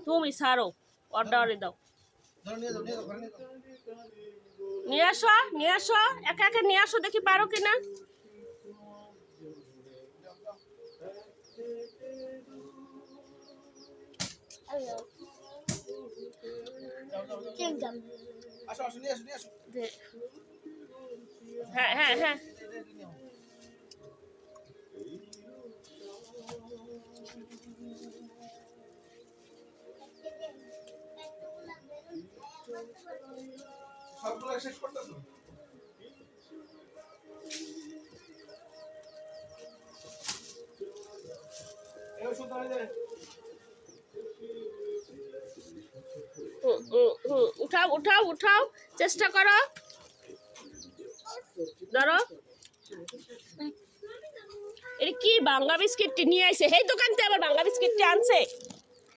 তুমি ছাড়ো, অর্ডারে দাও। নিয়ে আসো, নিয়ে আসো, একা একা নিয়ে আসো, দেখি পারো কিনা। হ্যাঁ হ্যাঁ হ্যাঁ, সবগুলো শেষ করতেছো? উঠাও উঠাও উঠাও, চেষ্টা করো, ধরো। এটা কি বাংলা বিস্কিটটি নিয়ে আইছে? এই দোকানতে আবার বাংলা বিস্কিটটি আনছে।